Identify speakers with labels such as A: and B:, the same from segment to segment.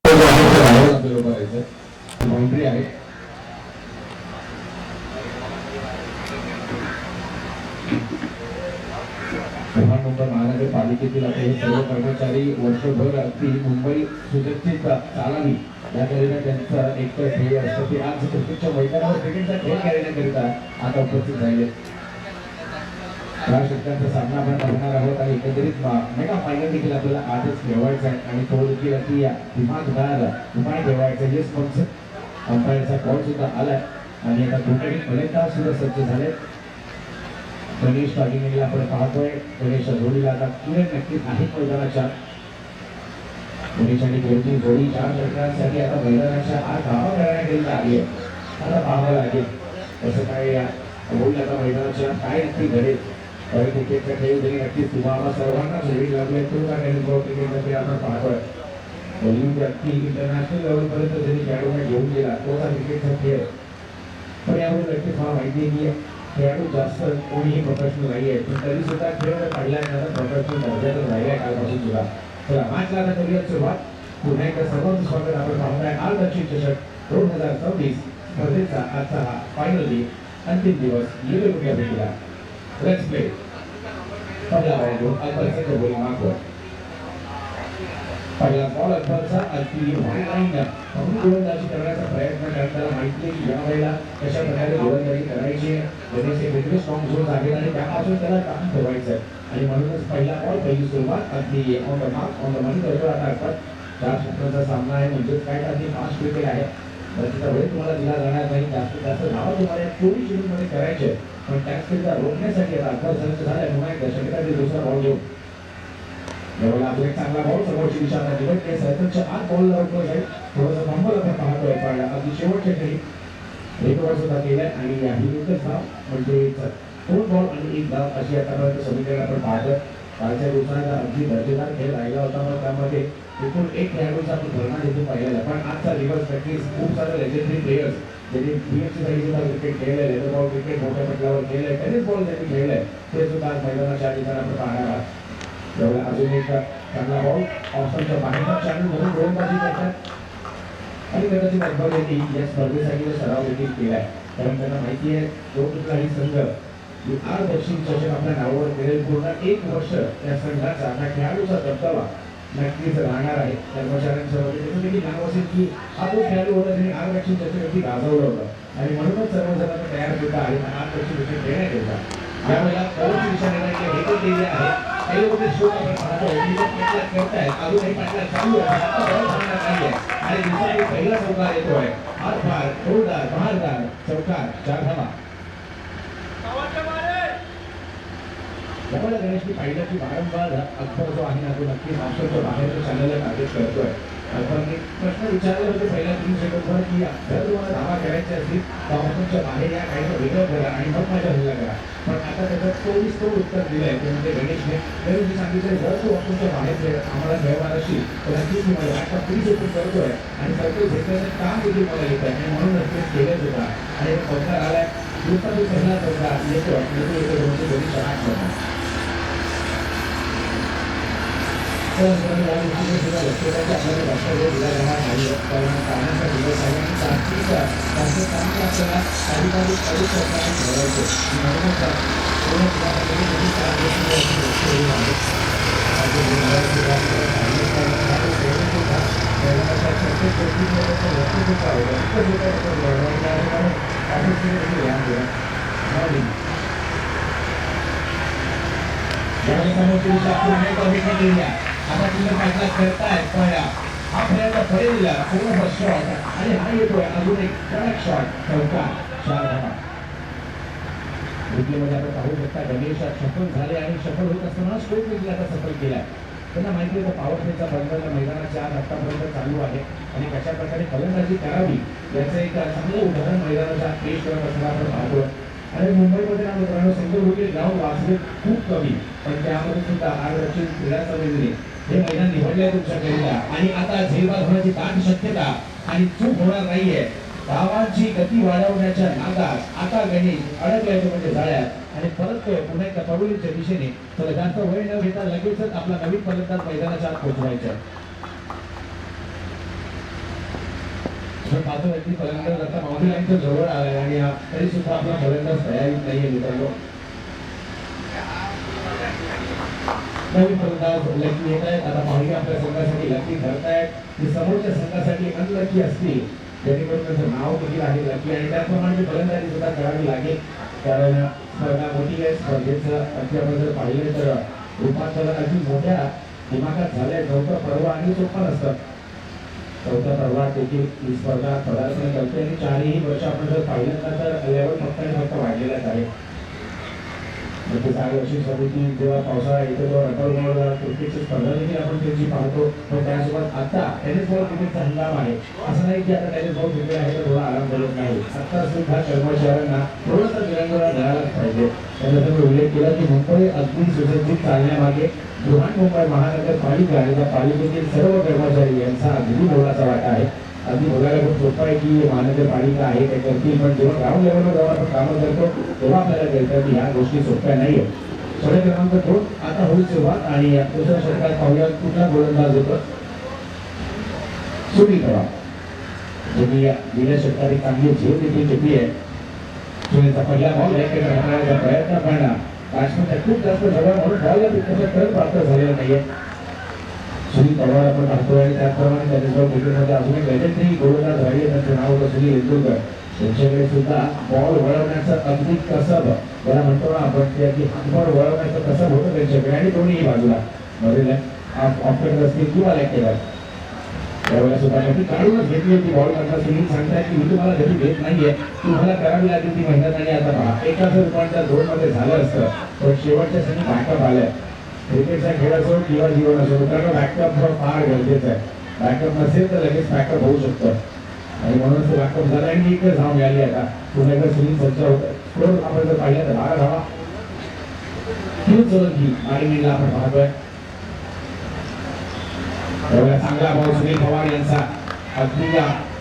A: Boundary आहे. मुंबई महानगरपालिकेतील आपले सर्व कर्मचारी वर्षभर अगदी मुंबई सुरक्षित चालावी याकरिता त्यांचं एक ध्येय असतं की आज क्रिकेटच्या मैदानावर क्रिकेटचा खेळ खेळण्याकरिता आता उपस्थित झाले. 4 षटकांचा सामना आपण पाहणार आहोत आणि एकंदरीत मेगा फायनल देखील आपल्याला आजच खेळवायचा आहे आणि तो देखील अगदी दिमागदार उपाय ठेवायचा. हे स्पॉन्सर अंपायरचा कॉल सुद्धा आलाय आणि आता दोन्ही फलंदाज सुद्धा सज्ज झाले. गणेश पाटीलला आपण पाहतोय. गणेश जोडीला आता पुढे नक्कीच आहे मैदानाच्या. गणेश आणि गोलची जोडी 4 षटकांसाठी आता मैदानाच्या आत धावा करण्याकरिता आली आहे. आता पाहावं लागेल कसं काय होईल आता मैदानाच्या काय नक्की घडेल. क्रिकेटचा खेळ जरी नक्कीच तुम्हाला सर्वांना वेळ लागले तो का क्रिकेटसाठी आपण पाहतोय. बॉलिवूड अगदी इंटरनॅशनल लेवलपर्यंत जरी खेळाडूंना घेऊन गेला तो हा क्रिकेटचा खेळ. पण यामुळे नक्कीच मला माहिती आहे की खेळाडू जास्त कोणीही प्रोफेशनल नाही आहे पण तरी सुद्धा खेळ काढला आहे प्रोफेशनल दर्जाचा राहिला आहे कालपासून सुद्धा. चला मॅचला आता करूया सुरुवात. पुन्हा एकदा सर्वांचं स्वागत आपण पाहताय आल दक्षिण चषक 2024 स्पर्धेचा आजचा हा फायनल अंतिम दिवस येलो रुपया भेटला. Let's play. पहिला बॉल घेऊन अकबरचा बोलिंग मागवर. पहिला बॉल अकबरचा अगदी लाईन गोलंदाजी करण्याचा प्रयत्न करताना माहिती की या वेळेला कशा प्रकारे गोलंदाजी करायची आहे. गणेश हे वेगळे स्ट्रॉंग झोन आहेत आणि त्यापासून त्याला काम ठेवायचं आहे आणि म्हणूनच पहिला बॉल पहिली सुरुवात अगदी on the mark on the money करतो. आता अकबर 4 षटकांचा सामना आहे म्हणजेच काय अगदी फास्ट क्रिकेट आहे. त्याचा वेळ तुम्हाला दिला जाणार नाही. जास्तीत जास्त धावा तुम्हाला 24 इनिंगमध्ये करायचे पण त्याकरिता रोखण्यासाठी आता अकबर सज्ज झालाय. पुन्हा एकदा षटकातील दुसरा बॉल घेऊ. यावेळेला आपला एक चांगला बॉल समोरची दिशा निवडते. सर्कलच्या आत बॉल रोखलं जाईल. थोडंसं फंबल आपण पाहतोय पण अगदी शेवटच्या खेळी रिकव्हर सुद्धा केलाय आणि ही एकच धाव म्हणजे 2 बॉल आणि 1 धाव अशी आतापर्यंत समीकरण आपण पाहतोय. कालच्या दिवसात अगदी दर्जेदार खेळ राहिला होता मग त्यामध्ये एकूण 1 खेळाडूचा आपण भरणा देखील पाहिलेला पण आजचा दिवस नक्कीच खूप सारे लेजेंडरी प्लेयर्स ज्यांनी बीएफसी साठी सुद्धा क्रिकेट खेळलंय. लेदर बॉल क्रिकेट मोठ्या पटलावर खेळलंय. टेनिस बॉल त्यांनी खेळलंय ते सुद्धा आज मैदानाच्या ठिकाणी आपण पाहणार आहात. त्यावेळेला अजून एक चांगला बॉल ऑप्शनच्या बाहेरचा चॅनल म्हणून गोलंदाजी करतात आणि कदाचित अकबर यांनी या स्पर्धेसाठी सराव देखील केलाय कारण त्यांना माहिती आहे जो कुठलाही संघ आर दक्षिण चषक आपल्या नावावर मिळेल पूर्ण 1 वर्ष त्या संघाचा त्या खेळाडूचा दबदबा नक्कीच राहणार आहे. कर्मचाऱ्यांसह त्याचं देखील नाव असेल की हा तो खेळाडू होता त्यांनी आर दक्षिण चषक अगदी गाजवलं होतं आणि म्हणूनच सर्वजणांना तयार होता आणि आर दक्षिण चषक देण्यात येता. यावेळेला कोणची दिशा निर्णय हे पण दिले आहे. हे लोक शो आपण पाहतोय पाठलाग करतायत. अजूनही पाठलाग चालू आहे. आता बॉल थांबणार नाहीये आणि दिवसाची पहिला चौकार येतोय. फार फार जोरदार बहारदार चौकार 4 धावा. त्यामुळे गणेशनी पाहिलं की वारंवार अकबर जो आहे ना तो नक्कीच ऑप्शनच्या बाहेरच्या चॅनलला टार्गेट करतोय. अकबरने प्रश्न विचारले होते पहिल्या 3 सेकंदवर की जर तुम्हाला धावा करायची असतील तर ऑप्शनच्या बाहेर या काहीचं वेगळं करा आणि मग माझ्या हल्ला करा. पण आता त्याचं 24 उत्तर दिलंय ते म्हणजे गणेशने. गणेशने सांगितलं जर तू ऑप्शनच्या बाहेर आम्हाला खेळणार असेल तर नक्कीच मी मला आता 30 उत्तर करतोय आणि सर्कल घेतल्याचं काम देखील मला येत आहे आणि म्हणून नक्कीच केलंच होता आणि चौकार आलाय. दिवसातून पहिला चौकार येतोय येतो दोनशे 8 होता. आपल्याला वक्तव्य दिला जाणार नाही कारण पाण्याचा दिवस आहे आणि तांत्रिक आपल्याला अधिकाधिक प्रकारे ठरवायचे म्हणूनच आता तुम्ही पाठलाग करतायत पण हा खेळाचा पडेल पूर्ण शॉट आणि हा येतोय अजून एक कडक शॉट चौकार 4 धावा. मध्ये आपण पाहू शकता गणेश सफल झाले आणि सफल होत असताना स्ट्रोक देखील आता सफल केलाय. त्यांना माहिती आहे पॉवर प्लेचा बंद मैदानाच्या आज आतापर्यंत चालू आहे आणि कशा प्रकारे फलंदाजी करावी याचं एक चांगलं उदाहरण मैदानाच्या पेश करत असताना आपण पाहतो. आणि मुंबईमध्ये ना मित्रांनो सिंधुदुर्ग ग्राउंड वाचले खूप कमी पण त्यामध्ये सुद्धा आर दक्षिण क्रीडा समितीने हे मैदान निवडले तुमच्याकरिता आणि आता झेलबाद होण्याची दाट शक्यता आणि चूक होणार नाहीये. धावांची गती वाढवण्याच्या नादात आता गणेश अडकलाय म्हणजे जाळ्यात आणि परत पुन्हा एकदा पडोलीच्या दिशेने तर जास्त वेळ न घेता लगेचच आपला नवीन फलंदाज मैदानाच्या आत पोहोचवायचा. पण पाहतो व्यक्ती फलंदाज आता बाउंड्री लाईनच्या जवळ आलाय आणि तरी सुद्धा आपला फलंदाज तयारीत नाहीये मित्रांनो. नवीन फलंदाज लकी येत आहेत. आता पाहुणे आपल्या संघासाठी लकी ठरतायत की समोरच्या संघासाठी अनलकी असतील, जेणेकरून त्याचं नाव देखील आहे लकी आणि त्याप्रमाणे फलंदाजी सुद्धा करावी लागेल. कारण स्पर्धा मोठी आहे. स्पर्धेचं अद्याप जर पाहिलं तर रूपांतर अगदी मोठ्या दिमागात झालंय. नव्हतं पर्व आणि सोपं नसतं. चौथ्या पर्वात देखील ही स्पर्धा पदार्पण करते आणि 4ही वर्ष आपण जर पाहिलं तर लेवल फक्त आणि फक्त वाढलेलाच आहे. म्हणजे 4 वर्षी समिती जेव्हा पावसाळा येतो तेव्हा रबर क्रिकेटची स्पर्धा देखील आपण त्यांची पाहतो. पण त्यासोबत आता टेनिस बॉल क्रिकेटचा हंगाम आहे. असं नाही की आता टेनिस बॉल क्रिकेट आहे तर थोडा आराम करत नाही. आता सुद्धा कर्मचाऱ्यांना थोडासा विरंगुळा मिळालाच पाहिजे. त्याचा मी उल्लेख केला की मुंबई अगदी सुसज्जित चालण्यामागे बृहन्मुंबई महानगरपालिका आणि त्या पालिकेतील सर्व कर्मचारी यांचा अगदी मोलाचा वाटा आहे. अगदी बघायला खूप सोपं आहे की महानगरपालिका आहे ते करतील, पण जेव्हा ग्राउंड लेवलवर जेव्हा आपण कामं करतो तेव्हा आपल्याला कळतं की ह्या गोष्टी सोप्या नाही आहेत. षटक क्रमांक 2 आता होईल सुरुवात आणि दुसऱ्या षटकात पाहूया कुठला गोलंदाज होतो. सुनील पवार ज्यांनी गेल्या षटकात एक चांगली झेल देखील घेतली आहे. सुनीलचा पहिला बॉल करण्याचा प्रयत्न पण बॅट्समॅनच्या खूप जास्त जवळ म्हणून बॉलला त्याचा कळ प्राप्त झालेला नाहीये. सुनील पवार आपण पाहतोय आणि त्याचप्रमाणे त्याच्यासोबत क्रिकेटमध्ये अजून एक लेजेंडरी गोलंदाज राहिले, त्यांचं नाव होतं सुनील तेंडुलकर. त्यांच्याकडे सुद्धा बॉल वळवण्याचं अगदी कसब ज्याला म्हणतो ना आपण, ते अगदी हातबॉल वळवण्याचं कसब होतं त्यांच्याकडे आणि दोन्ही बाजूला मध्ये ऑफकट असतील किंवा लेग केला त्यावेळेला सुद्धा ती काढूनच घेतली होती बॉल करता. सुनील सांगताय की मी तुम्हाला गती देत नाहीये, तुम्हाला करावी लागेल ती मेहनत. आणि आता पहा एकाच रूपांतर 2 मध्ये झालं असतं पण शेवटच्या सनी बॅकअप आलाय. क्रिकेटचा खेळ असो किंवा जीवन असो मित्रांनो, बॅकअप फार गरजेचं आहे. बॅकअप नसेल तर लगेच बॅकअप होऊ शकतं आणि म्हणून तो बॅकअप झाला आणि एक धाव मिळाली. आता पुन्हा एकदा सुनील सज्ज होतं. स्कोर आपण जर पाहिलं तर 12 धावा. सोलंकी आणि मीला आपण पाहतोय. चांगला बॉल सुनील पवार यांचा अगदी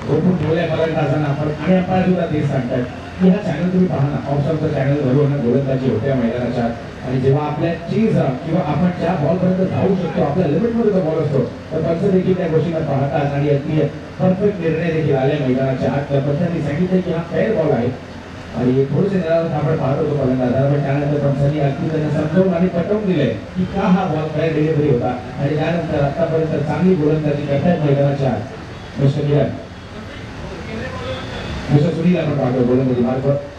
A: रोखून ठेवलाय फलंदाजांना आपण. आणि आपण सुद्धा तेच सांगतायत की हा चॅनल तुम्ही पहा ना, ऑप्शनचा चॅनल घडवून गोलंदाजी होत्या मैदानाच्या. आणि जेव्हा आपल्या चीज किंवा आपण ज्या बॉलपर्यंत धावू शकतो आपल्या लिमिटमध्ये जो बॉल असतो तर पंच देखील त्या गोष्टीला पाहतात आणि अगदी परफेक्ट निर्णय देखील आले मैदानाच्या आत. त्या पंचांनी सांगितलं की हा फेअर बॉल आहे आणि थोडेसे निराश आपण पाहत होतो फलंदाजाला, पण त्यानंतर पंचांनी अगदी त्यांना समजावून आणि पटवून दिले की का हा बॉल फेअर डिलिव्हरी होता. आणि त्यानंतर आतापर्यंत चांगली गोलंदाजी करतायत मैदानाच्या आत मिस्टर किरण. मिस्टर सुनील आपण पाहतो गोलंदाजी मार्फत.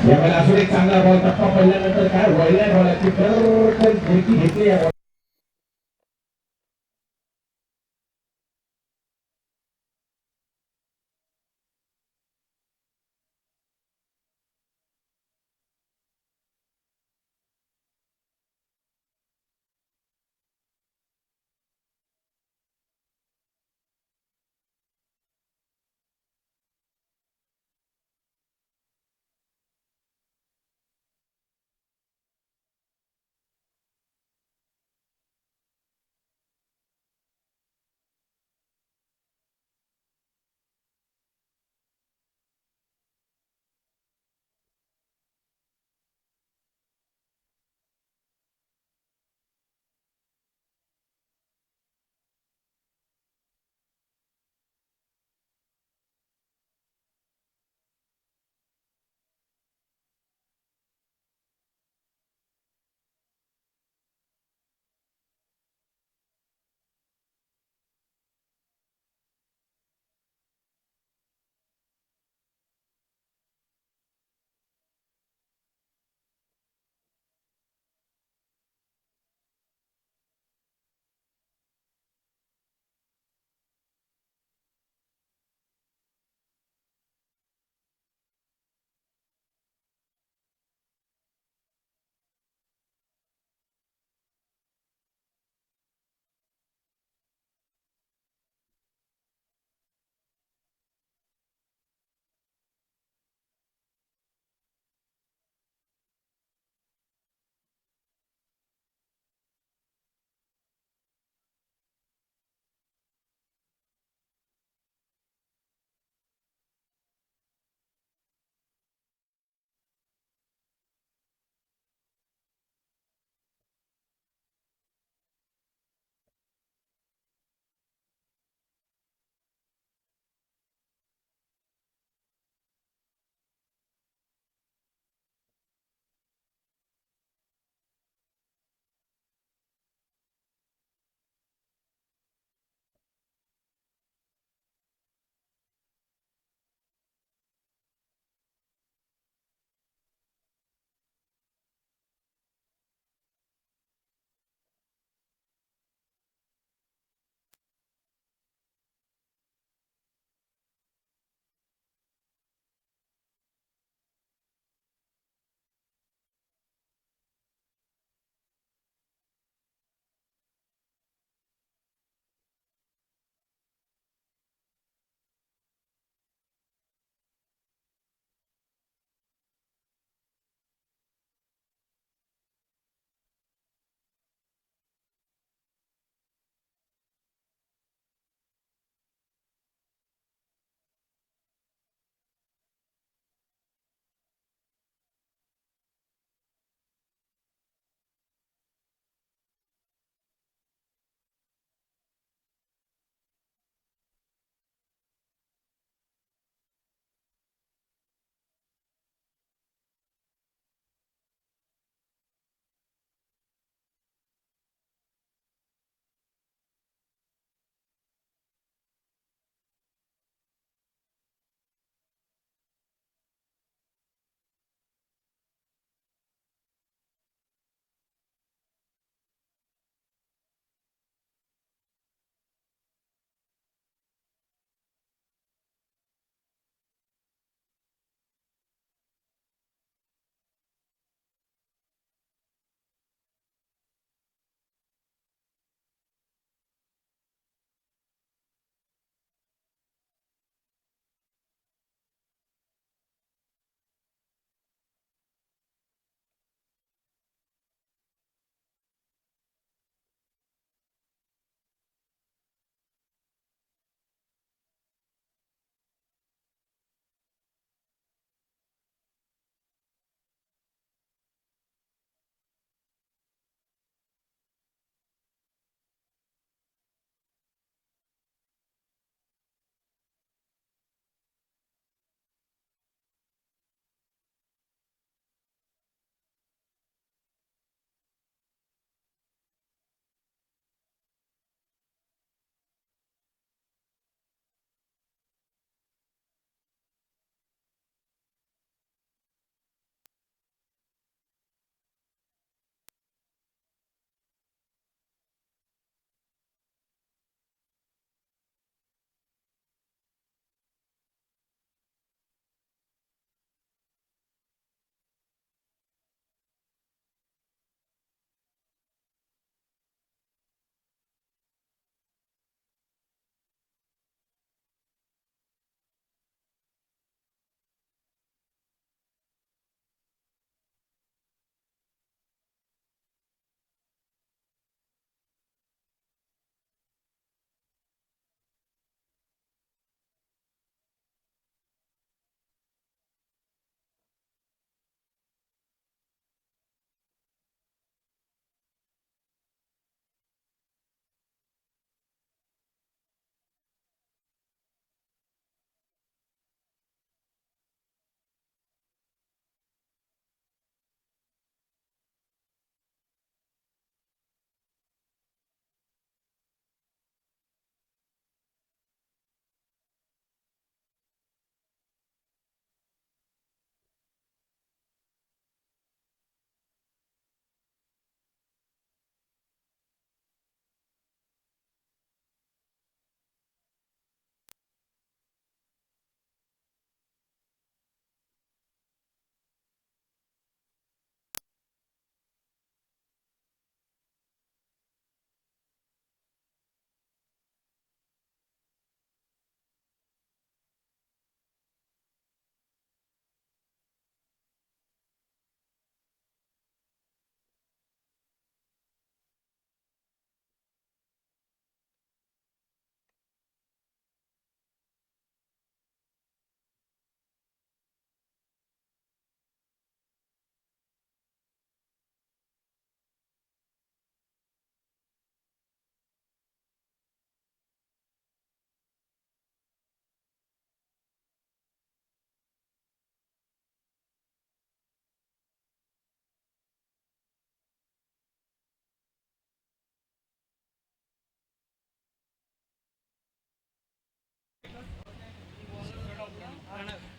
A: यावेळेला अजून एक चांगला बॉल टप्पा पडल्यानंतर काय वळल्या बॉलाची घेतली.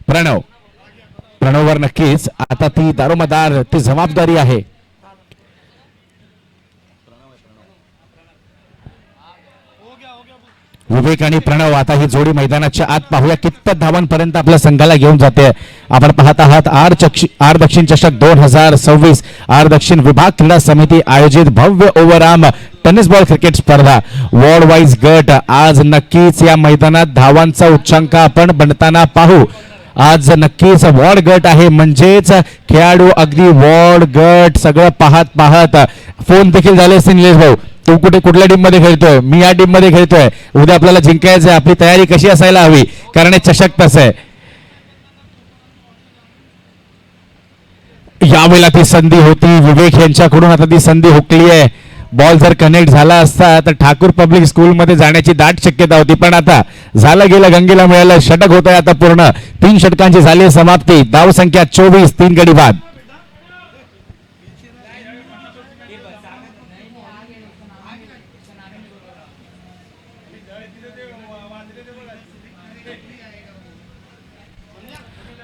B: प्रणववर नक्कीच आता ती दारोमदार ती जबाबदारी आहे. विवेक आणि प्रणव आता ही जोडी मैदानाच्या आत पाहूया कितपत धावांपर्यंत आपल्या संघाला घेऊन जाते. आपण पाहत आहात आर दक्षिण चषक 2026 आर दक्षिण विभाग क्रीडा समिती आयोजित भव्य ओव्हरआर्म टेनिस बॉल क्रिकेट स्पर्धा वॉर्ड वाईज गट. आज नक्कीच या मैदानात धावांचा उच्चांक आपण बनताना पाहू. आज नक्कीच वॉर्ड गट आहे म्हणजेच खेळाडू अगदी वॉर्ड गट सगळं पाहत फोन देखील झाले असतील. निलेश भाऊ, तू कुठल्या टीम मध्ये खेळतोय? मी या टीम मध्ये खेळतोय. उद्या आपल्याला जिंकायचं आहे. आपली तयारी कशी असायला हवी, कारण हे चषक तसं आहे. यावेळेला ती संधी होती विवेक यांच्याकडून, आता ती संधी हुकली आहे. बॉल जर कनेक्ट झाला असता तर ठाकूर पब्लिक स्कूल मध्ये जाण्याची दाट शक्यता होती, पण आता झालं गेलं, गंगेला मिळालं. षटक होत आहे आता पूर्ण. 3 षटकांची झाली समाप्ती. धाव संख्या 24, 3 गडी बाद.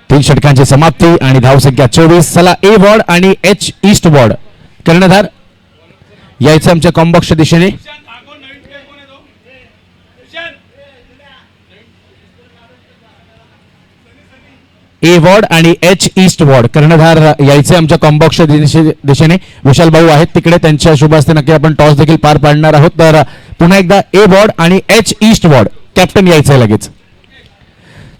B: तीन षटकांची समाप्ती आणि धाव संख्या 24. चला ए वॉर्ड आणि एच ईस्ट वॉर्ड कर्णधार यायचं आमच्या कॉम्बॉक्सच्या दिशेने. ए वॉर्ड आणि एच ईस्ट वॉर्ड कर्णधार यायचे आमच्या कॉम्बॉक्सच्या दिशेने. विशाल भाऊ आहेत तिकडे, त्यांच्या शुभ हस्ते नक्की आपण टॉस देखील पार पाडणार आहोत. तर पुन्हा एकदा ए वॉर्ड आणि एच ईस्ट वॉर्ड कॅप्टन यायचंय लगेच.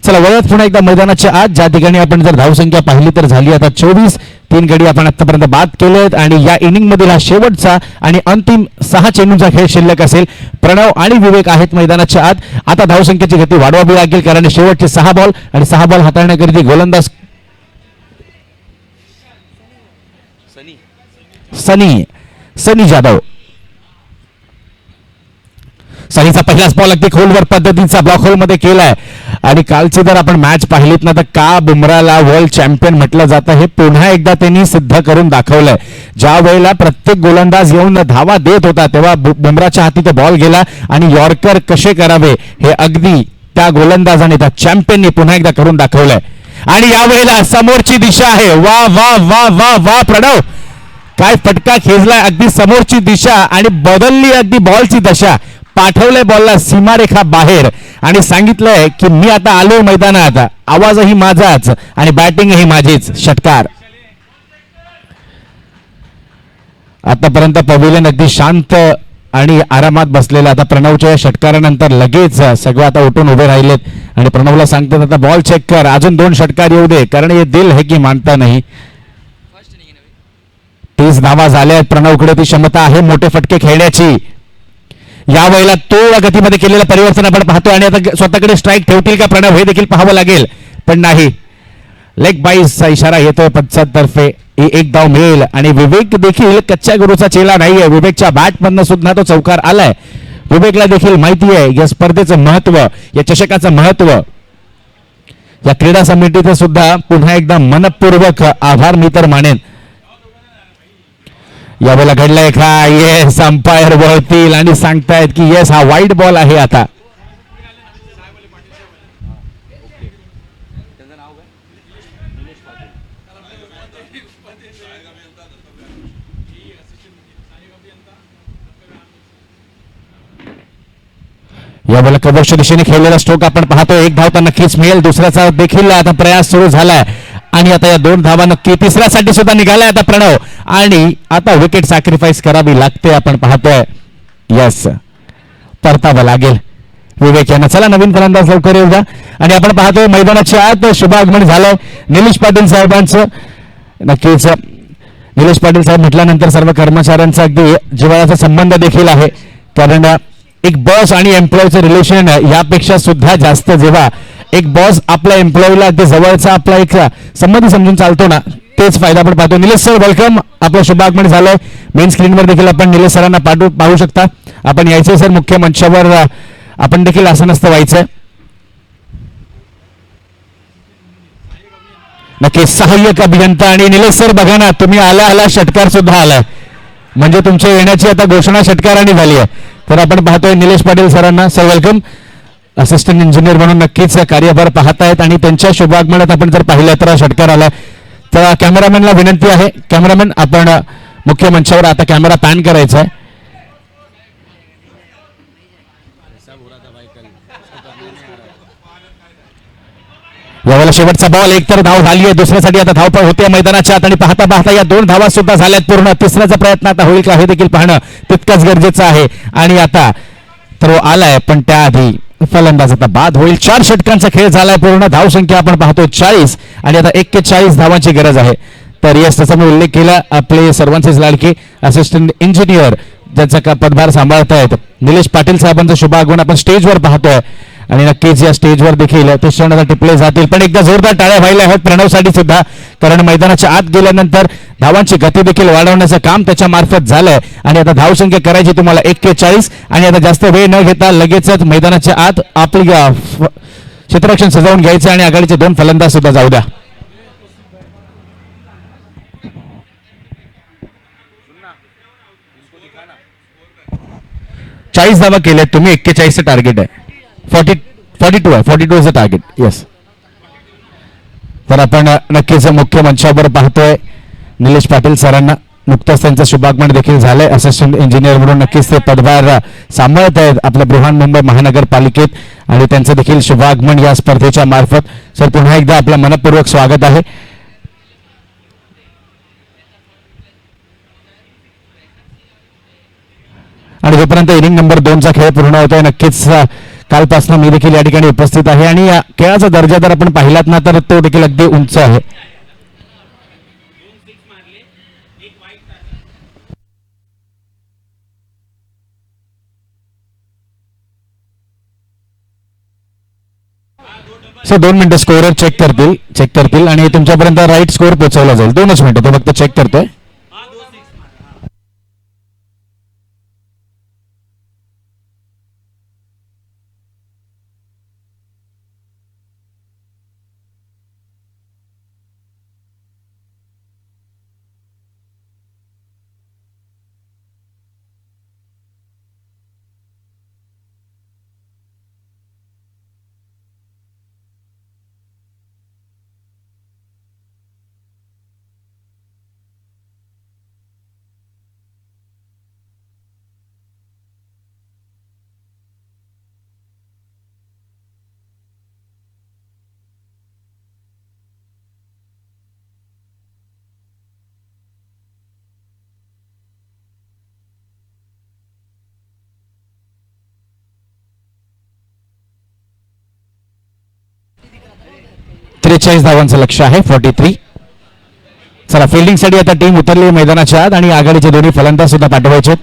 B: चला वळत पुन्हा एकदा मैदानाच्या आत, ज्या ठिकाणी आपण जर धावसंख्या पाहिली तर झाली आता 24. 3 गडी आपण आतापर्यंत बाद केलेत आणि या इनिंग मधील हा शेवटचा आणि अंतिम 6 चेंडूंचा खेळ शिल्लक असेल. प्रणव आणि विवेक आहेत मैदानाच्या आत. आता धावसंख्येची गती वाढवावी लागेल, कारण शेवटचे 6 बॉल आणि 6 बॉल हाताळण्याकरिता गोलंदाज सनी जाधव. सनीचा पहिलाच बॉल अगदी खोलवर पद्धतीचा ब्लॉक होल मध्ये केलाय. आणि कालची जर आपण मॅच पाहिलीत ना तर का बुमराला वर्ल्ड चॅम्पियन म्हटलं जातं हे पुन्हा एकदा त्यांनी सिद्ध करून दाखवलंय. ज्या वेळेला प्रत्येक गोलंदाज येऊन धावा देत होता तेव्हा बुमराच्या हाती तो बॉल गेला आणि यॉर्कर कसे करावे हे अगदी त्या गोलंदाजाने त्या चॅम्पियनने पुन्हा एकदा करून दाखवलंय. आणि यावेळेला समोरची दिशा आहे. वा वा वा वा वा प्रणव, काय फटका खेचलाय. अगदी समोरची दिशा आणि बदलली अगदी बॉलची दशा. पाठवलंय बॉलला सीमारेखा बाहेर आणि सांगितलंय की मी आता आलोय मैदानात. आवाजही माझाच आणि बॅटिंगही माझीच. षटकार. आतापर्यंत पवेलियन अगदी शांत आणि आरामात बसलेला. आता प्रणवच्या षटकारानंतर लगेच सगळं आता उठून उभे राहिलेत आणि प्रणवला सांगतात आता बॉल चेक कर, अजून 2 षटकार येऊ दे, कारण हे दिल है की मानता नाही. 30 धावा झाल्या. प्रणवकडे ती क्षमता आहे मोठे फटके खेळण्याची. यावेळेला तो गतीमध्ये केलेलं परिवर्तन आपण पाहतोय आणि आता स्वतःकडे स्ट्राईक ठेवतील का प्रणव हे देखील पाहावं लागेल, पण नाही. लेग बाईसचा इशारा येतोय पंचांतर्फे. एक धाव मिळेल आणि विवेक देखील कच्च्या गुरुचा चेला नाहीये. विवेकच्या बॅट मधनं सुद्धा तो चौकार आलाय. विवेकला देखील माहिती आहे या स्पर्धेचं महत्व, या चषकाचं महत्व. या क्रीडा समितीचं सुद्धा पुन्हा एकदा मनपूर्वक आभार मी तर मानेन. यावेळेला घडलाय का? येस, अंपायर वळतील आणि सांगतायत की येस हा वाईट बॉल आहे. आता यावेळेला कव्हरच्या दिशेने खेळलेला स्ट्रोक आपण पाहतोय. 1 धाव तर नक्कीच मिळेल. दुसऱ्याचा देखील आता प्रयास सुरू झालाय आणि आता या 2 धावा नक्की. तिसऱ्यासाठी सुद्धा निघालाय आता प्रणव आणि आता विकेट सॅक्रिफाईस करावी लागते. आपण पाहतोय यस परतावं लागेल विवेक यांना. चला नवीन फलंदाज लवकर येऊ द्या. आणि आपण पाहतोय मैदानाच्या आत शुभागमन झालंय निलेश पाटील साहेबांचं. नक्कीच निलेश पाटील साहेब म्हटल्यानंतर सर्व कर्मचाऱ्यांचा अगदी जिव्हाळ्याचा संबंध देखील आहे, कारण एक बॉस आणि एम्प्लॉयचं रिलेशन यापेक्षा सुद्धा जास्त जेव्हा एक बॉस आपल्या एम्प्लॉईला अगदी जवळचा आपला एक संबंध समजून चालतो ना, तेच फायदा आपण पाहतो. निलेश सर वेलकम, आपलं शुभागमन झालंय. मेन स्क्रीनवर देखील आपण निलेश सरांना पाहू शकता. आपण यायचंय सर मुख्य मंचावर, आपण देखील आसनस्थ व्हायचंय. नक्की सहाय्यक अभियंता आणि निलेश सर बघा ना, तुम्ही आला षटकार सुद्धा आलाय, म्हणजे तुमच्या येण्याची आता घोषणा षटकाराने झाली आहे. तर आपण पाहतोय निलेश पाटील सरांना. Sir welcome. असिस्टंट इंजिनियर म्हणून नक्कीच कार्यभार पाहतायत आणि त्यांच्या शुभागमनात आपण जर पाहिलं तर षटकार आला. तर कॅमेरामॅनला विनंती आहे, कॅमेरामॅन आपण मुख्य मंचावर आता कॅमेरा पॅन करायचा आहे. यावेळेला शेवटचा बॉल, एक तर धाव झाली आहे, दुसऱ्यासाठी आता धावपळ होते मैदानाच्या आत आणि पाहता पाहता या 2 धावा सुद्धा झाल्यात पूर्ण. तिसऱ्याचा प्रयत्न आता होईल का हे देखील पाहणं तितकंच गरजेचं आहे. आणि आता थ्रो आलाय पण त्याआधी फलंदाज आता बाद होईल. 4 षटकांचा खेळ झालाय पूर्ण. धावसंख्या आपण पाहतो 40 आणि आता 41 धावांची गरज आहे. तर यस, तसा मी उल्लेख केला, आपले सर्वांचेच लाडके असिस्टंट इंजिनियर ज्याचा का पदभार सांभाळतायत निलेश पाटील साहेबांचं शुभागमन आपण स्टेजवर पाहतोय आणि नक्कीच या स्टेजवर देखील ते क्षण टिपले जातील. पण एकदा जोरदार टाळ्या व्हायला आहेत प्रणवसाठी सुद्धा, कारण मैदानाच्या आत गेल्यानंतर धावांची गती देखील वाढवण्याचं काम त्याच्या मार्फत झालंय. आणि आता धावसंख्या करायची तुम्हाला 41 आणि आता जास्त वेळ न घेता लगेचच मैदानाच्या आत आपली क्षेत्ररक्षण सजावून घ्यायचं आणि आघाडीचे 2 फलंदाज सुद्धा जाऊ द्या. चाळीस धावा केल्यात तुम्ही, 41चं टार्गेट आहे. 42 आहे, 42 इज द टार्गेट. येस, तर आपण नक्कीच मुख्य मंचावर पाहतोय निलेश पाटील सरांना. नुकतंच त्यांचं शुभागमन देखील झालंय. असिस्टंट इंजिनियर म्हणून नक्कीच ते पदभार सांभाळत आहेत आपल्या बृहन्मुंबई महानगरपालिकेत आणि त्यांचं देखील शुभागमन या स्पर्धेच्या मार्फत. सर, पुन्हा एकदा आपलं मनपूर्वक स्वागत आहे. आणि जोपर्यंत इनिंग नंबर 2चा खेळ पूर्ण होतोय, नक्कीच कालपासून मी देखील या ठिकाणी उपस्थित आहे आणि या खेळाचा दर्जा जर आपण पाहिलात ना तर तो देखील अगदी उंच आहे. सर 2 मिनिटं स्कोअर चेक करतील आणि तुमच्यापर्यंत राईट स्कोअर पोहोचवला जाईल. 2च मिनिटं, तो फक्त चेक करतोय. धावांचं लक्ष आहे. 43. चला, फिल्डिंगसाठी आता टीम उतरली मैदानाच्या आत आणि आघाडीचे दोन्ही फलंदाज सुद्धा पाठवायचे.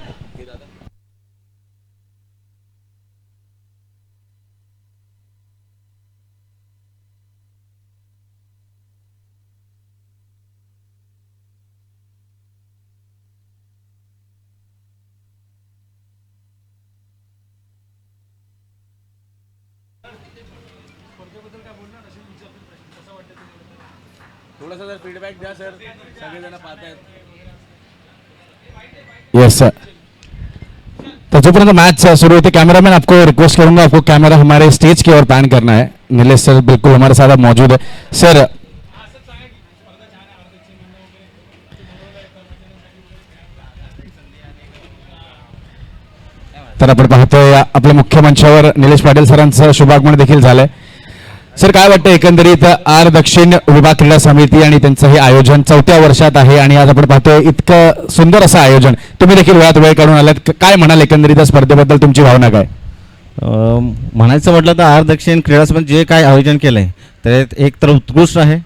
C: थोडासा सर फीडबॅक द्या सर, सगळेजण पाहतायत.
B: यस सर, तो जोपर्यंत मैच शुरू होती कैमरामैन आपको रिक्वेस्ट करूंगा, आपको कैमरा हमारे स्टेज की ओर पैन करना है. नीलेश सर बिल्कुल हमारे साथ मौजूद है. सर तर आपण पाहतोय आपल्या मुख्य मंचावर निलेश पाटील सरांचं शुभागमन देखील झालंय. सर, काय वाटतं एकंदरीत आर दक्षिण विभाग क्रीडा समिती आणि त्यांचं हे आयोजन 4थ्या वर्षात आहे आणि आज आपण पाहतोय इतकं सुंदर असं आयोजन, तुम्ही देखील वेळात वेळ काढून आलात, काय म्हणाल एकंदरीत या स्पर्धेबद्दल तुमची भावना काय?
D: म्हणायचं म्हटलं तर आर दक्षिण क्रीडा समिती जे काय आयोजन केलंय तर एक तर उत्कृष्ट आहे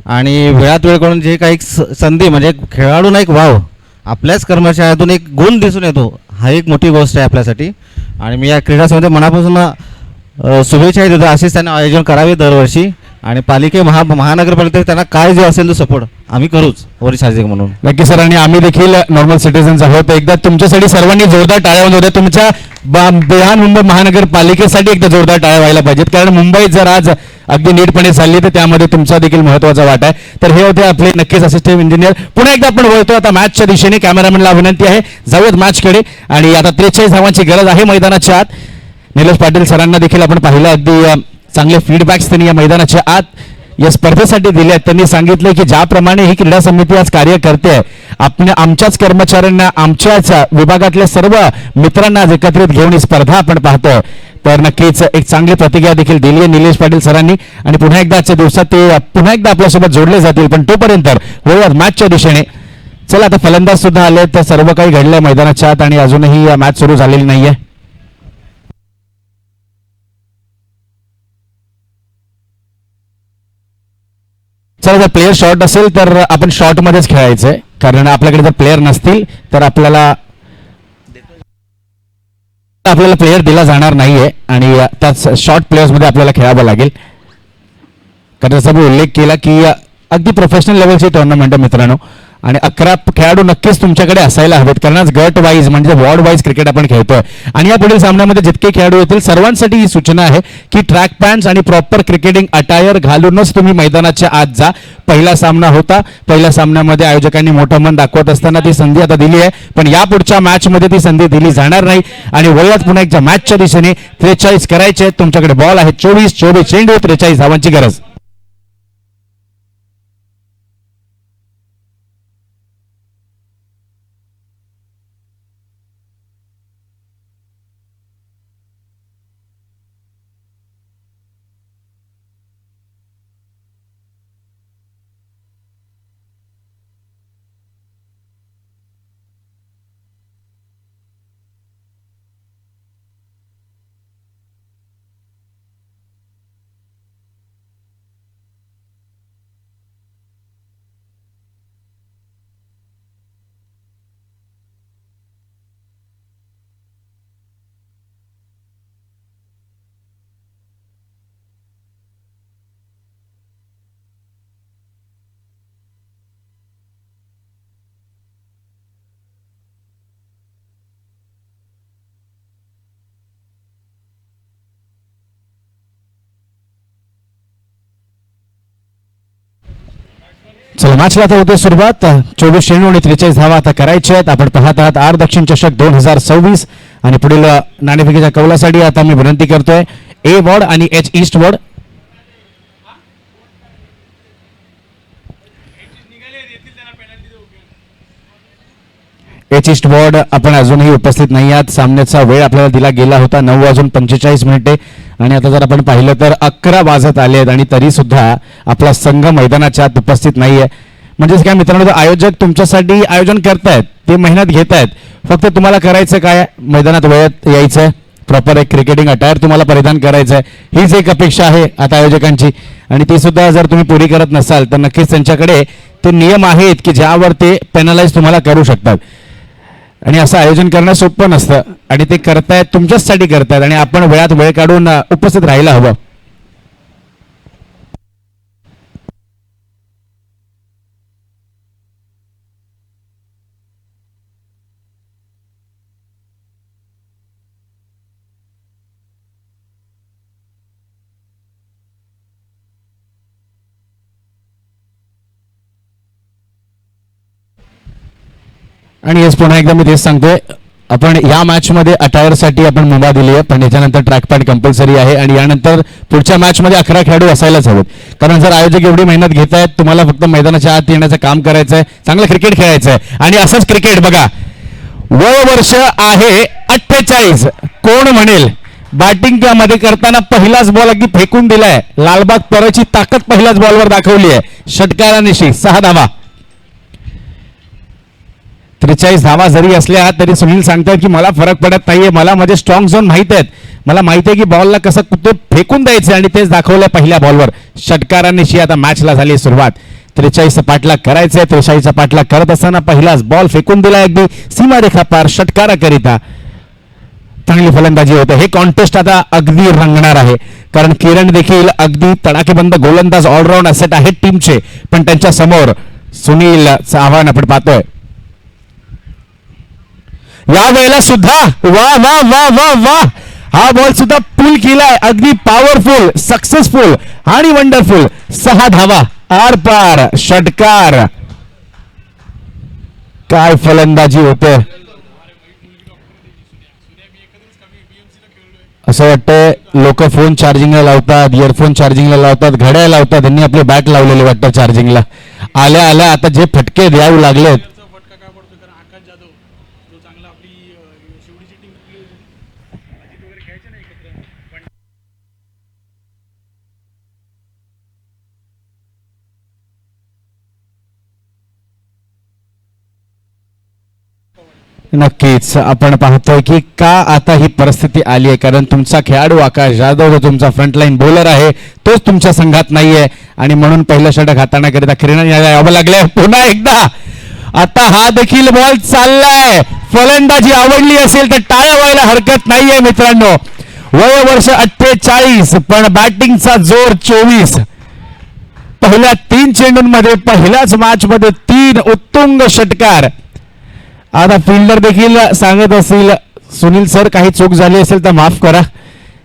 D: आणि वेळात वेळ काढून जे काही संधी म्हणजे खेळाडूंना एक वाव आपल्याच कर्मचाऱ्यातून एक गुण दिसून येतो, हा एक मोठी गोष्ट आहे आपल्यासाठी. आणि मी या क्रीडा समिती मनापासून शुभेच्छा देतो. असेच त्यांना आयोजन करावे दरवर्षी आणि महानगरपालिकेत त्यांना काय जो असेल तो सपोर्ट आम्ही करूच वरिष्ठ शासक म्हणून.
B: नक्की सर, आणि आम्ही देखील नॉर्मल सिटीजन्स आहोत. एकदा तुमच्यासाठी सर्वांनी जोरदार टाळ्या वाजवू द्या. तुमच्या बृहन्मुंबई महानगरपालिकेसाठी एकदा जोरदार टाळ्या व्हायला पाहिजेत, कारण मुंबई जर आज अगदी नीटपणे चालली तर त्यामध्ये तुमचा देखील महत्त्वाचा वाटा आहे. तर हे होते आपले नक्कीच असिस्टंट इंजिनियर. पुन्हा एकदा आपण वळतो आता मॅचच्या दिशेने. कॅमेरामॅनला विनंती आहे जाऊयात मॅचकडे आणि आता 43 धावांची गरज आहे मैदानाच्या आत. निलेश पाटील सरांना देखील आपण पाहिलं, अगदी चांगले फीडबॅक्स त्यांनी या मैदानाच्या आत या स्पर्धेसाठी दिले आहेत. त्यांनी सांगितले की ज्याप्रमाणे ही क्रीडा समिती आज कार्य करते, आमच्याच कर्मचाऱ्यांना, आमच्याच विभागातल्या सर्व मित्रांना आज एकत्रित घेऊन ही स्पर्धा आपण पाहतोय, तर नक्कीच एक चांगली प्रतिक्रिया देखील दिली आहे निलेश पाटील सरांनी. आणि पुन्हा एकदा आजच्या दिवसात ते पुन्हा एकदा आपल्यासोबत जोडले जातील, पण तोपर्यंत होऊयात मॅचच्या दिशेने. चला, आता फलंदाज सुद्धा आले, तर सर्व काही घडलंय मैदानाच्या आत आणि अजूनही मॅच सुरू झालेली नाहीये. चला, जर प्लेयर शॉर्ट असेल तर आपण शॉर्ट मध्येच खेळायचंय, कारण आपल्याकडे जर प्लेयर नसतील तर आपल्याला प्लेयर दिला जाणार नाहीये आणि त्याच शॉर्ट प्लेयर्स मध्ये आपल्याला खेळावं लागेल. कारण जसं मी उल्लेख केला की अगदी प्रोफेशनल लेवलची टुर्नामेंट आहे मित्रांनो, आणि 11 खेळाडू नक्कीच तुमच्याकडे असायला हवेत, कारण आज गट वाईज म्हणजे वॉर्ड वाईज क्रिकेट आपण खेळतोय. आणि या पुढील सामन्यामध्ये जितके खेळाडू येतील सर्वांसाठी ही सूचना आहे की ट्रॅक पॅन्ट्स आणि प्रॉपर क्रिकेटिंग अटायर घालूनच तुम्ही मैदानाच्या आत जा. पहिला सामना होता, पहिल्या सामन्यामध्ये आयोजकांनी मोठं मन दाखवत असताना ती संधी आता दिली आहे, पण या पुढच्या मॅच मध्ये ती संधी दिली जाणार नाही. आणि वळूयात पुन्हा एकदा मॅचच्या दिशेने. 43 करायचे, तुमच्याकडे बॉल आहे 24 चेंडू, 43 धावांची गरज. चला, मॅचला आता होते सुरुवात. 24 चेंडू आणि 43 धावा आता करायच्या आहेत. आपण पाहत आहात आर दक्षिण चषक 2026 आणि पुढील नाणेफेकीच्या कौलासाठी आता मी विनंती करतोय ए वॉर्ड आणि H east ward. H east ward आपण अजूनही उपस्थित नाही आहात. सामन्याचा वेळ आपल्याला दिला गेला होता 9:45 आणि आता जर आपण पाहिलं तर 11 वाजत आले आहेत आणि तरी सुद्धा आपला संघ मैदानाच्या आत उपस्थित नाहीये. म्हणजेच काय मित्रांनो, आयोजक तुमच्यासाठी आयोजन करतायत, ते मेहनत घेत आहेत, फक्त तुम्हाला करायचं काय, मैदानात वेळेत यायचं, प्रॉपर एक क्रिकेटिंग अटायर तुम्हाला परिधान करायचं आहे, हीच एक अपेक्षा आहे आता आयोजकांची. आणि ती सुद्धा जर तुम्ही पुरी करत नसाल तर नक्कीच त्यांच्याकडे ते नियम आहेत की ज्यावर ते पेनलाइज तुम्हाला करू शकतात. आणि असं आयोजन करणं सोपं नसतं आणि ते करतायत, तुमच्याचसाठी करतायत आणि आपण वेळात वेळ काढून उपस्थित राहायला हवं. आणि हेच पुन्हा एकदा मी तेच सांगतोय, आपण या मॅच मध्ये अटायर साठी आपण मुभा दिली आहे, पण याच्यानंतर ट्रॅक पॅड कंपल्सरी आहे आणि यानंतर पुढच्या मॅच मध्ये 11 खेळाडू असायलाच हवेत. कारण जर आयोजक एवढी मेहनत घेत आहेत, तुम्हाला फक्त मैदानाच्या आत येण्याचं काम करायचं आहे, चांगलं क्रिकेट खेळायचं आहे. आणि असंच क्रिकेट बघा, वर्ष आहे 48, कोण म्हणेल बॅटिंग मध्ये करताना पहिलाच बॉल अगदी फेकून दिलाय, लालबाग परची ताकद पहिल्याच बॉलवर दाखवली आहे, षटकारानिशी 6 धावा. 43 धावा जरी असल्या तरी सुनील सांगतात की मला फरक पडत नाहीये, मला माझे स्ट्रॉंग झोन माहित आहेत, मला माहिती आहे की बॉलला कसं कुठे फेकून द्यायचं आणि तेच दाखवलं पहिल्या बॉलवर. षटकारानिशी आता मॅचला झाली सुरुवात. 43 पाठलाग करायचंय, 43 पाठलाग करत असताना पहिलाच बॉल फेकून दिला अगदी सीमारेखा पार षटकाराकरिता. चांगली फलंदाजी होते. हे कॉन्टेस्ट आता अगदी रंगणार आहे, कारण किरण देखील अगदी तडाखेबंद गोलंदाज ऑलराऊंड असेट आहेत टीमचे, पण त्यांच्या समोर सुनीलचं आव्हान आपण पाहतोय. या वेळेला सुद्धा वा वा वा वा वा, हा बॉल सुद्धा पुल केलाय, अगदी पॉवरफुल, सक्सेसफुल आणि वंडरफुल. 6 धावा आर पार, षटकार. काय फलंदाजी होते. असं वाटतंय लोक फोन चार्जिंगला लावतात, इयरफोन चार्जिंगला लावतात, घड्याळ लावतात, त्यांनी आपली बॅट लावलेली वाटतं चार्जिंगला. आल्या आल्या आता जे फटके द्यावे लागलेत.
C: त्याचा फटका काय पडतो कारण आकाश जाधव जो चांगला आपली शेवटीची टीम अजित वगैरे खेळायचे ना एकत्र पण
B: नक्कीच आपण पाहतोय की का आता ही परिस्थिती आली आहे, कारण तुमचा खेळाडू आकाश जाधव जो तुमचा फ्रंटलाईन बॉलर आहे तोच तुमच्या संघात नाहीये आणि म्हणून पहिलं षटक हाताळण्याकरिता किरण यावं लागलंय. पुन्हा एकदा आता हा देखील बॉल चाललाय. फलंदाजी आवडली असेल तर टाळ्या व्हायला हरकत नाहीये मित्रांनो. वय वर्ष 48 पण बॅटिंगचा जोर 24. पहिल्या 3 चेंडूंमध्ये पहिल्याच मॅच मध्ये 3 उत्तुंग षटकार. आता फिल्डर देखील सांगत असतील सुनील सर काही चूक झाली असेल तर माफ करा.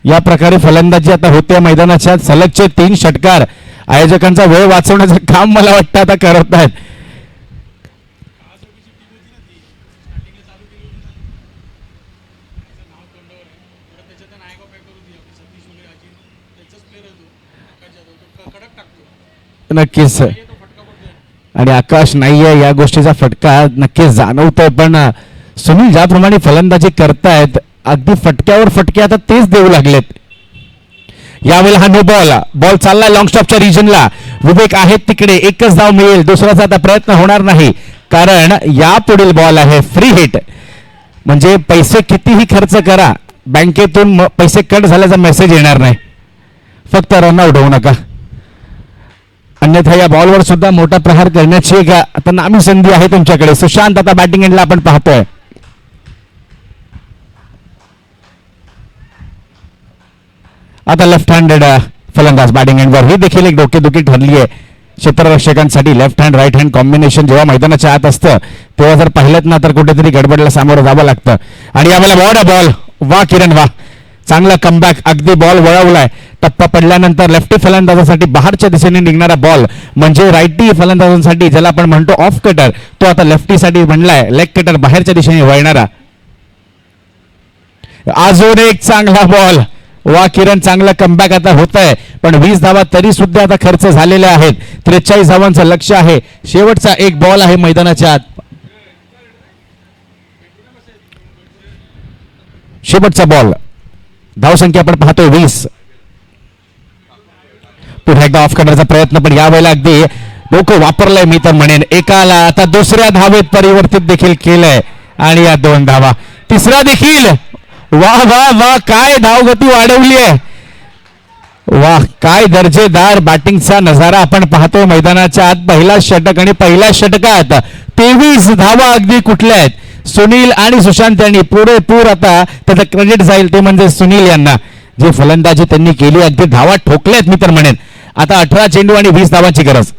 B: या प्रकारे फलंदाजी आता होते मैदानाच्या. सलगचे 3 षटकार आयोजकांचा वेळ वाचवण्याचं काम मला वाटतं आता करत आहेत. नक्कीच आणि आकाश नाहीये या गोष्टीचा फटका नक्कीच जाणवतोय. पण सुनील ज्याप्रमाणे फलंदाजी करतायत अगदी फटक्यावर फटके आता तेच देऊ लागलेत. यावेळेला हा नो बॉल चाललाय लॉंग स्टॉपच्या रिजनला. विवेक आहेत तिकडे, एकच धाव मिळेल, दुसऱ्याचा आता प्रयत्न होणार नाही कारण या पुढील बॉल आहे फ्री हिट. म्हणजे पैसे कितीही खर्च करा बँकेतून पैसे कट झाल्याचा मेसेज येणार नाही, फक्त रनआउट होऊ नका. अन्यथा या बॉलवर सुद्धा मोठा प्रहार करण्याची एक आता नामी संधी आहे तुमच्याकडे. सुशांत आता बॅटिंग एंडला आपण पाहतोय. आता लेफ्ट हँडेड फलंदाज बॅटिंग एंडवर. ही देखील एक डोकेदुखी ठरली आहे क्षेत्ररक्षकांसाठी. Left hand right hand combination जेव्हा मैदानाच्या आत असतं तेव्हा जर पाहिलं ना तर कुठेतरी गडबडला सामोरं जावं लागतं. आणि यावेळेला बॉल वा किरण वा, चांगला कमबॅक. अगदी बॉल वळवलाय. टप्पा पडल्यानंतर लेफ्टी फलंदाजासाठी बाहेरच्या दिशेने निघणारा बॉल म्हणजे राईटी फलंदाजांसाठी ज्याला आपण म्हणतो ऑफ कटर, तो आता लेफ्टीसाठी बनलाय लेग कटर बाहेरच्या दिशेने वळणारा. अजून एक चांगला बॉल. वा किरण, चांगला कमबॅक आता होत आहे. पण 20 धावा तरी सुद्धा आता खर्च झालेल्या आहेत. 43 धावांचं लक्ष आहे. शेवटचा एक बॉल आहे मैदानाच्या आत. शेवटचा बॉल. धावसंख्या आपण पाहतोय 20. पुन्हा एकदा ऑफ करण्याचा प्रयत्न, पण यावेळेला अगदी डोकं वापरलंय मी तर म्हणेन. एकाला आता दुसऱ्या धावेत परिवर्तित देखील केलंय आणि या 2 धावा. तिसरा देखील. वाह वाह वाह, काय धावगती वाढवली आहे. वाह, काय दर्जेदार बॅटिंगचा नजारा आपण पाहतोय मैदानाच्या आत. पहिला षटक आणि पहिल्या षटकात 23 धावा अगदी कुठल्या आहेत. सुनील आणि सुशांत यांनी पुरेपूर आता त्याचं क्रेडिट जाईल ते म्हणजे सुनील यांना. जे फलंदाजी त्यांनी केली अगदी धावा ठोकल्यात मी तर म्हणेन. आता 18 चेंडू आणि 20 धावांची गरज.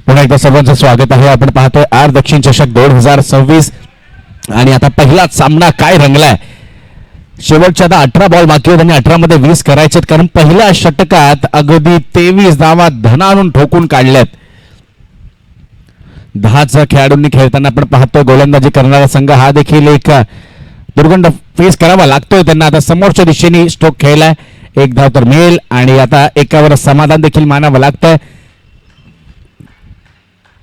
B: पुन्हा एकदा सर्वांचं स्वागत आहे. आपण पाहतोय आर दक्षिण चषक 2026 आणि आता पहिलाच सामना काय रंगलाय. शेवटच्या आता 18 बॉल बाकी आहेत आणि 18 मध्ये 20 करायचे, कारण पहिल्या षटकात अगदी 23 धावा धना आणून ठोकून काढल्यात. 10 खेळाडूंनी खेळताना आपण पाहतोय गोलंदाजी करणारा संघ हा देखील एक दुर्गंध फेस करावा लागतोय त्यांना. आता समोरच्या दिशेने स्ट्रोक खेळलाय, 1 धाव तर मिळेल आणि आता एकावर समाधान देखील मानावं लागतंय.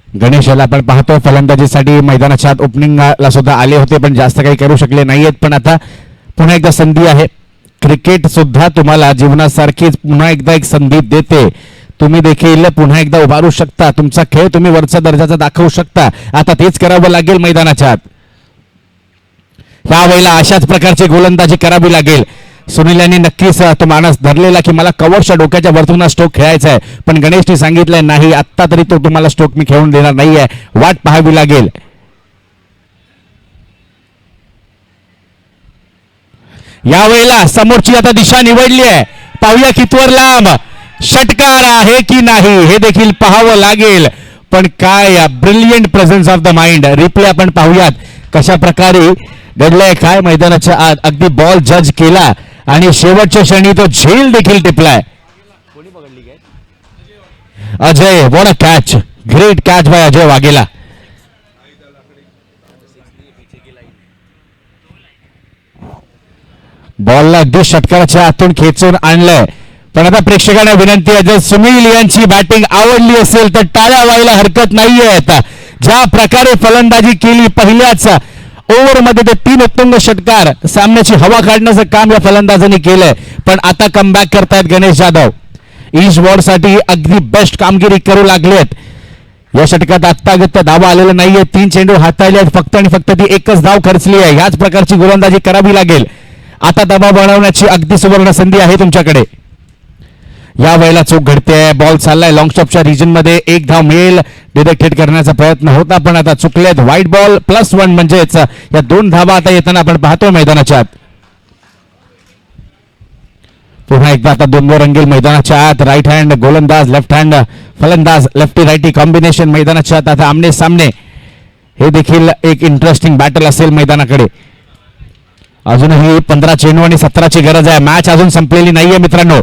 B: गणेश याला आपण पाहतोय फलंदाजीसाठी मैदानाच्या आत ओपनिंगला सुद्धा आले होते पण जास्त काही करू शकले नाहीयेत. पण आता पुन्हा एकदा संधी आहे. क्रिकेट सुद्धा तुम्हाला जीवनासारखीच पुन्हा एकदा एक संधी देते. तुम्ही देखील पुन्हा एकदा उभारू शकता. तुमचा खेळ तुम्ही वरच्या दर्जाचा दाखवू शकता. आता तेच करावं लागेल मैदानाच्या आत. ह्या वेळेला अशाच प्रकारची गोलंदाजी करावी लागेल. सुनील यांनी नक्कीच तो मानस धरलेला की मला कव्हरच्या डोक्याच्या वरतून स्ट्रोक खेळायचा आहे, पण गणेशने सांगितलंय नाही, आत्ता तरी तो तुम्हाला स्ट्रोक मी खेळून देणार नाहीये, वाट पाहावी लागेल. यावेळेला समोरची आता दिशा निवडली आहे, पाहूया कितवर लांब षटकार आहे की नाही हे देखील पाहावं लागेल. पण काय brilliant presence of the mind. Replay आपण पाहूयात कशा प्रकारे घडलंय काय मैदानाच्या आत. अगदी बॉल जज केला आणि शेवटच्या क्षणी तो झेल देखील टिपलाय. Ajay, what a catch, great catch by Ajay Waghela. बॉलला अगदी षटकाराच्या आतून खेचून आणलंय. पण आता प्रेक्षकांना विनंती आहे, जर सुनील यांची बॅटिंग आवडली असेल तर टाळ्या व्हायला हरकत नाहीये. ज्या प्रकारे फलंदाजी केली पहिल्याच ओव्हरमध्ये ते 3 उत्तुंग षटकार, सामन्याची हवा काढण्याचं काम या फलंदाजांनी केलंय. पण आता कमबॅक करतायत गणेश जाधव. ईस्ट वॉर्ड साठी अगदी बेस्ट कामगिरी करू लागलेत. या षटकात आत्तागत धावा आलेला नाहीये. 3 चेंडू हाताळले आहेत फक्त आणि फक्त ती एकच धाव खर्चली आहे. याच प्रकारची गोलंदाजी करावी लागेल. आता दबाव बनवण्याची अगदी सुवर्ण संधी आहे तुमच्याकडे. या वेळेला चूक घडते, बॉल चाललाय लॉंग स्टॉपच्या रिजन मध्ये, एक धाव मिळेल डिरेक्ट हिट करण्याचा प्रयत्न होता पण आता चुकलेत. व्हाईट बॉल +1 म्हणजेच या 2 धावा आता येताना आपण पाहतोय मैदानाच्या आत. पुन्हा एकदा आता 2 रंगील मैदानाच्या आत. राईट हँड गोलंदाज, लेफ्ट हँड फलंदाज, लेफ्टी राईटी कॉम्बिनेशन मैदानाच्या आत. आता आमने सामने, हे देखील एक इंटरेस्टिंग बॅटल असेल मैदानाकडे. अजूनही 15 चेंडू आणि 17ची गरज आहे. मॅच अजून संपलेली नाहीये मित्रांनो.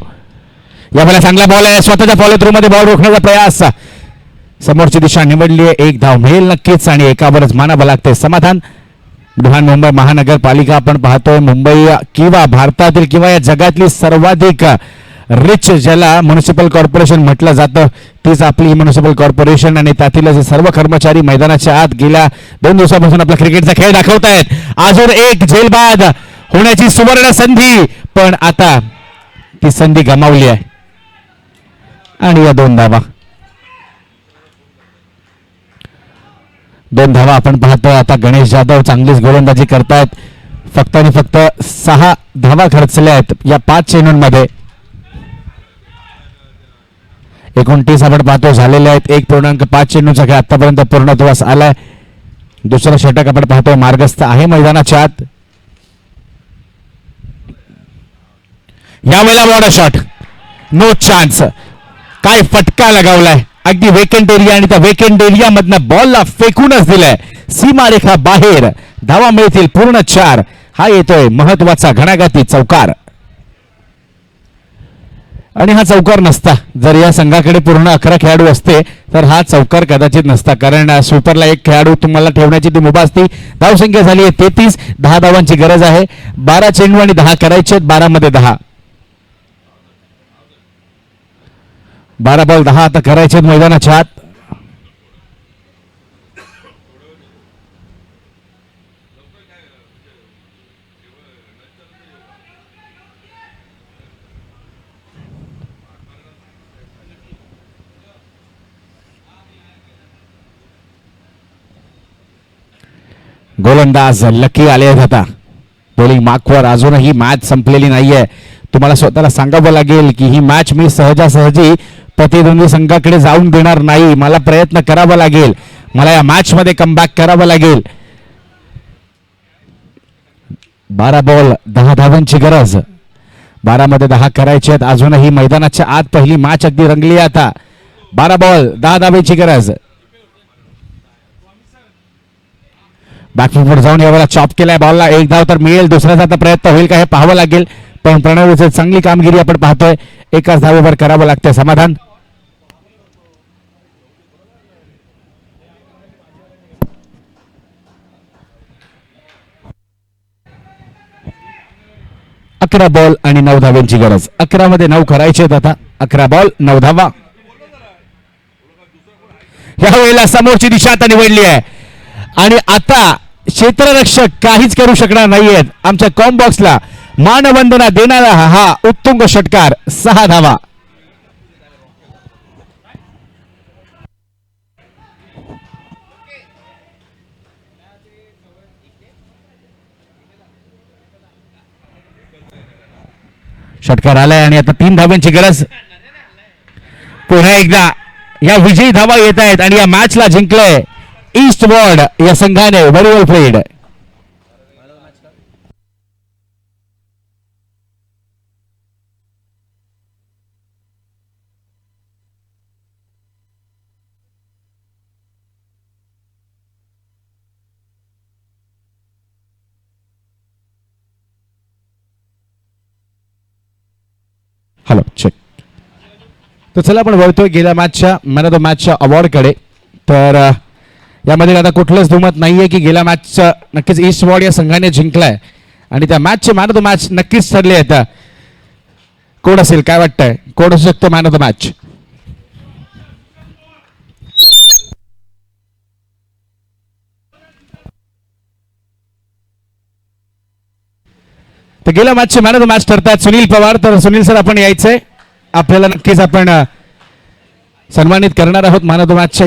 B: यावेळेला चांगला बॉल आहे, स्वतःच्या फॉलो थ्रू मध्ये बॉल रोखण्याचा प्रयास. समोरची दिशा निवडली आहे, एक धाव मिळेल नक्कीच आणि एकावरच मानावं लागते समाधान. बृहन्मुंबई महानगरपालिका आपण पाहतोय, मुंबई किंवा भारतातील किंवा या जगातली सर्वाधिक रिच ज्याला म्युनिसिपल कॉर्पोरेशन म्हटलं जातं तीच आपली म्युनिसिपल कॉर्पोरेशन. आणि त्यातील सर्व कर्मचारी मैदानाच्या आत गेल्या 2 दिवसापासून आपला क्रिकेटचा खेळ दाखवतायत. अजून एक झेलबाद होण्याची सुवर्ण संधी, पण आता ती संधी गमावली आहे. आणि या 2 धावा, 2 धावा आपण पाहतोय. आता गणेश जाधव चांगलीच गोलंदाजी करतायत. फक्त आणि फक्त 6 धावा खर्चल्या आहेत या 5 चेंडूंमध्ये. 29 आपण पाहतो झालेले आहेत. 1.5 चेंडूचा खेळ आतापर्यंत पूर्णत्वास आलाय. दुसरा षटक आपण पाहतोय मार्गस्थ आहे मैदानाच्या आत. यावेळेला बॉर्डर शॉट, नो चान्स. काय फटका लगावलाय अगदी वेकेंट एरिया आणि त्या वेकेंट एरिया मधनं बॉलला फेकूनच दिलाय सीमारेखा बाहेर. धावा मिळतील पूर्ण 4. हा येतोय महत्वाचा घणाघाती चौकार. आणि हा चौकार नसता जर या संघाकडे पूर्ण 11 खेळाडू असते तर हा चौकार कदाचित नसता, कारण स्वीपरला 1 खेळाडू तुम्हाला ठेवण्याची ती मुभा असती. धावसंख्या झाली आहे 33. 10 धावांची गरज आहे. 12 चेंडू आणि 10 करायचे, 12 मध्ये 10. 12 बॉल 10 आता करायचे मैदानाच्या आत. गोलंदाज लकी आले आहेत आता बॉलिंग मार्कवर. अजूनही मॅच संपलेली नाहीये. तुम्हाला स्वतःला सांगावं लागेल की ही मॅच मी सहजासहजी प्रतिद्वंदी संघाकडे जाऊन देणार नाही. मला प्रयत्न करावा लागेल, मला या मॅच मध्ये कमबॅक करावं लागेल. 12 बॉल 10 धावांची गरज, 12 मध्ये 10 करायचे आहेत. अजूनही मैदानाच्या आत पहिली मॅच अगदी रंगली. आता 12 बॉल 10 धावांची गरज. बॅकफुटवर जाऊन यावेळेला चॉप केलाय बॉलला. 1 धाव तर मिळेल, दुसऱ्याचा आता प्रयत्न होईल का हे पाहावं लागेल. पण प्रणवची चांगली कामगिरी आपण पाहतोय. एकाच धावेवर करावं लागतंय समाधान. अकरा बॉल आणि 9 धावांची गरज. 11 मध्ये 9 करायचे आहेत आता. 11 बॉल 9 धावा. यावेळेला समोरची दिशा आता निवडली आहे आणि आता क्षेत्ररक्षक काहीच करू शकणार नाहीयेत. आमच्या कॉम बॉक्सला मानवंदना देणारा हा उत्तुंग षटकार. 6 धावा. षटकार आलाय आणि आता 3 धावांची गरज. पुन्हा एकदा या विजयी धावा येत आहेत आणि या मॅचला जिंकलंय ईस्ट वॉर्ड या संघाने. Very well played. Hello check. तर चला आपण वळतोय गेल्या मॅचच्या मॅन ऑफ द मॅचच्या अवॉर्डकडे. तर यामध्ये आता कुठलंच दुमत नाहीये की गेल्या मॅचचं नक्कीच ईस्ट वॉर्ड या संघाने जिंकलाय आणि त्या मॅचचे मॅन ऑफ द मॅच नक्कीच ठरले आहेत. कोण असेल, काय वाटतंय, कोण असू शकतो मॅन ऑफ द मॅच? तर गेल्या मॅचचे मॅन ऑफ द मॅच ठरतात सुनील पवार. तर सुनील सर आपण यायचंय, आपल्याला नक्कीच आपण सन्मानित करणार आहोत मॅन ऑफ द मॅचच्या